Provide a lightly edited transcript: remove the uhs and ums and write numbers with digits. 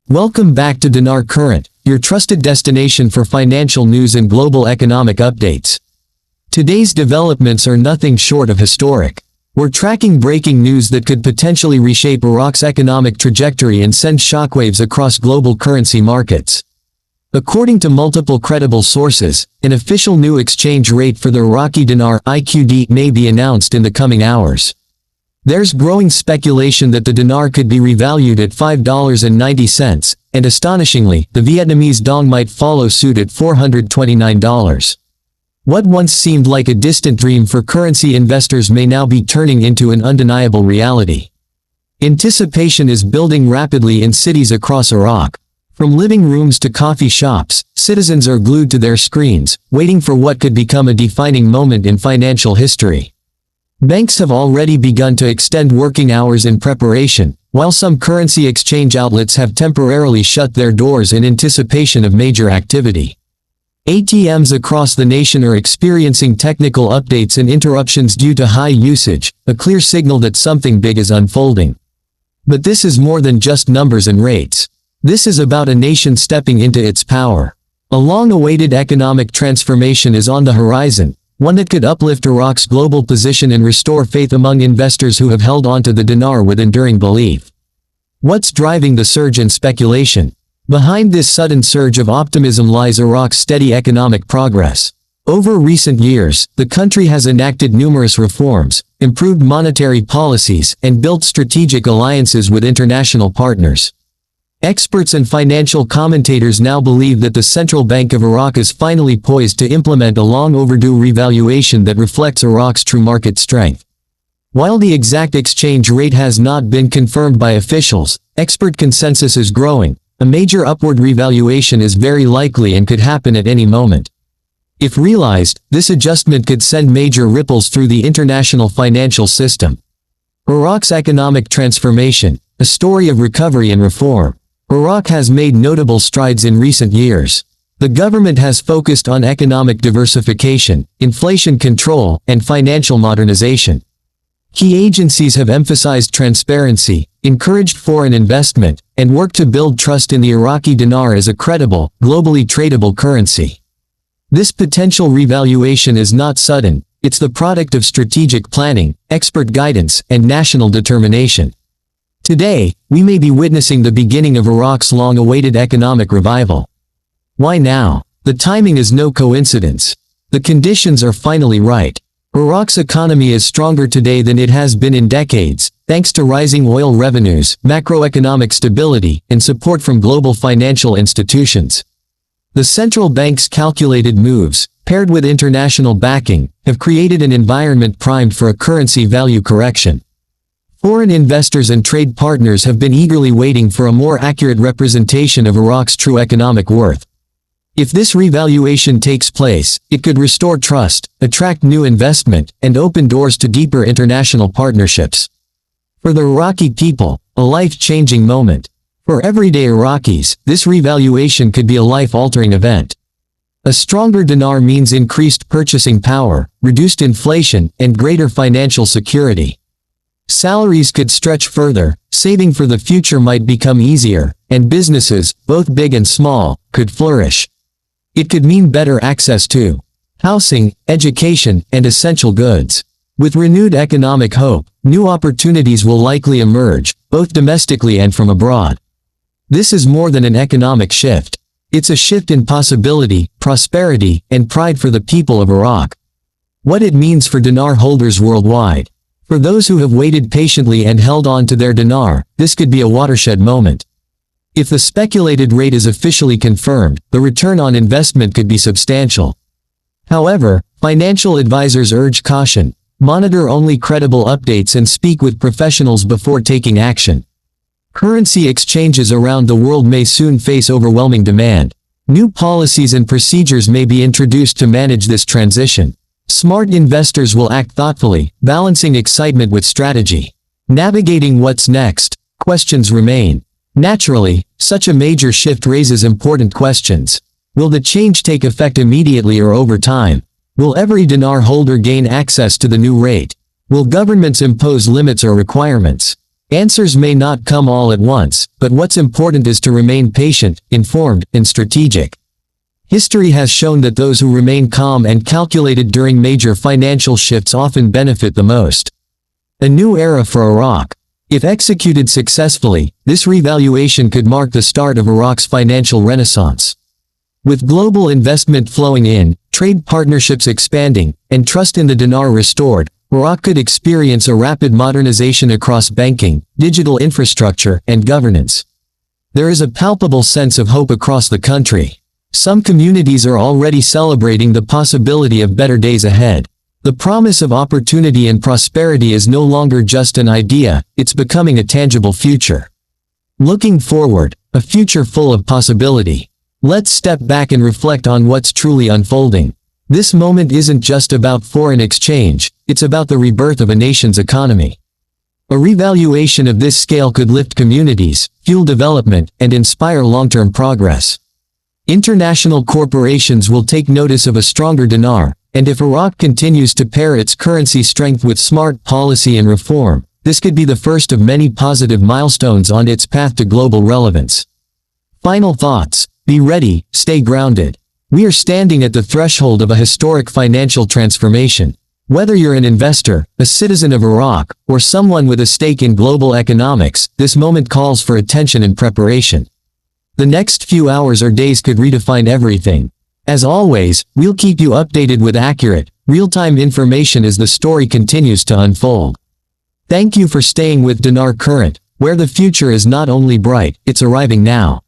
Welcome back to Dinar Current, your trusted destination for financial news and global economic updates. Today's developments are nothing short of historic. We're tracking breaking news that could potentially reshape Iraq's economic trajectory and send shockwaves across global currency markets. According to multiple credible sources, an official new exchange rate for the Iraqi Dinar (IQD) may be announced in the coming hours. There's growing speculation that the dinar could be revalued at $5.90, and astonishingly, the Vietnamese Dong might follow suit at $429. What once seemed like a distant dream for currency investors may now be turning into an undeniable reality. Anticipation is building rapidly in cities across Iraq. From living rooms to coffee shops, citizens are glued to their screens, waiting for what could become a defining moment in financial history. Banks have already begun to extend working hours in preparation, while some currency exchange outlets have temporarily shut their doors in anticipation of major activity. ATMs across the nation are experiencing technical updates and interruptions due to high usage, a clear signal that something big is unfolding. But this is more than just numbers and rates. This is about a nation stepping into its power. A long-awaited economic transformation is on the horizon, one that could uplift Iraq's global position and restore faith among investors who have held on to the dinar with enduring belief. What's driving the surge in speculation? Behind this sudden surge of optimism lies Iraq's steady economic progress. Over recent years, the country has enacted numerous reforms, improved monetary policies, and built strategic alliances with international partners. Experts and financial commentators now believe that the Central Bank of Iraq is finally poised to implement a long-overdue revaluation that reflects Iraq's true market strength. While the exact exchange rate has not been confirmed by officials, expert consensus is growing. A major upward revaluation is very likely and could happen at any moment. If realized, this adjustment could send major ripples through the international financial system. Iraq's economic transformation, a story of recovery and reform. Iraq has made notable strides in recent years. The government has focused on economic diversification, inflation control, and financial modernization. Key agencies have emphasized transparency, encouraged foreign investment, and worked to build trust in the Iraqi dinar as a credible, globally tradable currency. This potential revaluation is not sudden, it's the product of strategic planning, expert guidance, and national determination. Today, we may be witnessing the beginning of Iraq's long-awaited economic revival. Why now? The timing is no coincidence. The conditions are finally right. Iraq's economy is stronger today than it has been in decades, thanks to rising oil revenues, macroeconomic stability, and support from global financial institutions. The central bank's calculated moves, paired with international backing, have created an environment primed for a currency value correction. Foreign investors and trade partners have been eagerly waiting for a more accurate representation of Iraq's true economic worth. If this revaluation takes place, it could restore trust, attract new investment, and open doors to deeper international partnerships. For the Iraqi people, a life-changing moment. For everyday Iraqis, this revaluation could be a life-altering event. A stronger dinar means increased purchasing power, reduced inflation, and greater financial security. Salaries could stretch further, saving for the future might become easier, and businesses, both big and small, could flourish. It could mean better access to housing, education, and essential goods. With renewed economic hope, new opportunities will likely emerge, both domestically and from abroad. This is more than an economic shift. It's a shift in possibility, prosperity, and pride for the people of Iraq. What it means for dinar holders worldwide. For those who have waited patiently and held on to their dinar, this could be a watershed moment. If the speculated rate is officially confirmed, the return on investment could be substantial. However, financial advisors urge caution. Monitor only credible updates and speak with professionals before taking action. Currency exchanges around the world may soon face overwhelming demand. New policies and procedures may be introduced to manage this transition. Smart investors will act thoughtfully, balancing excitement with strategy. Navigating what's next, questions remain. Naturally, such a major shift raises important questions. Will the change take effect immediately or over time? Will every dinar holder gain access to the new rate? Will governments impose limits or requirements? Answers may not come all at once, but what's important is to remain patient, informed, and strategic. History has shown that those who remain calm and calculated during major financial shifts often benefit the most. A new era for Iraq. If executed successfully, this revaluation could mark the start of Iraq's financial renaissance. With global investment flowing in, trade partnerships expanding, and trust in the dinar restored, Iraq could experience a rapid modernization across banking, digital infrastructure, and governance. There is a palpable sense of hope across the country. Some communities are already celebrating the possibility of better days ahead. The promise of opportunity and prosperity is no longer just an idea, it's becoming a tangible future. Looking forward, a future full of possibility. Let's step back and reflect on what's truly unfolding. This moment isn't just about foreign exchange, it's about the rebirth of a nation's economy. A revaluation of this scale could lift communities, fuel development, and inspire long-term progress. International corporations will take notice of a stronger dinar, and if Iraq continues to pair its currency strength with smart policy and reform, this could be the first of many positive milestones on its path to global relevance. Final thoughts. Be ready, stay grounded. We are standing at the threshold of a historic financial transformation. Whether you're an investor, a citizen of Iraq, or someone with a stake in global economics, this moment calls for attention and preparation. The next few hours or days could redefine everything. As always, we'll keep you updated with accurate, real-time information as the story continues to unfold. Thank you for staying with Dinar Current, where the future is not only bright, it's arriving now.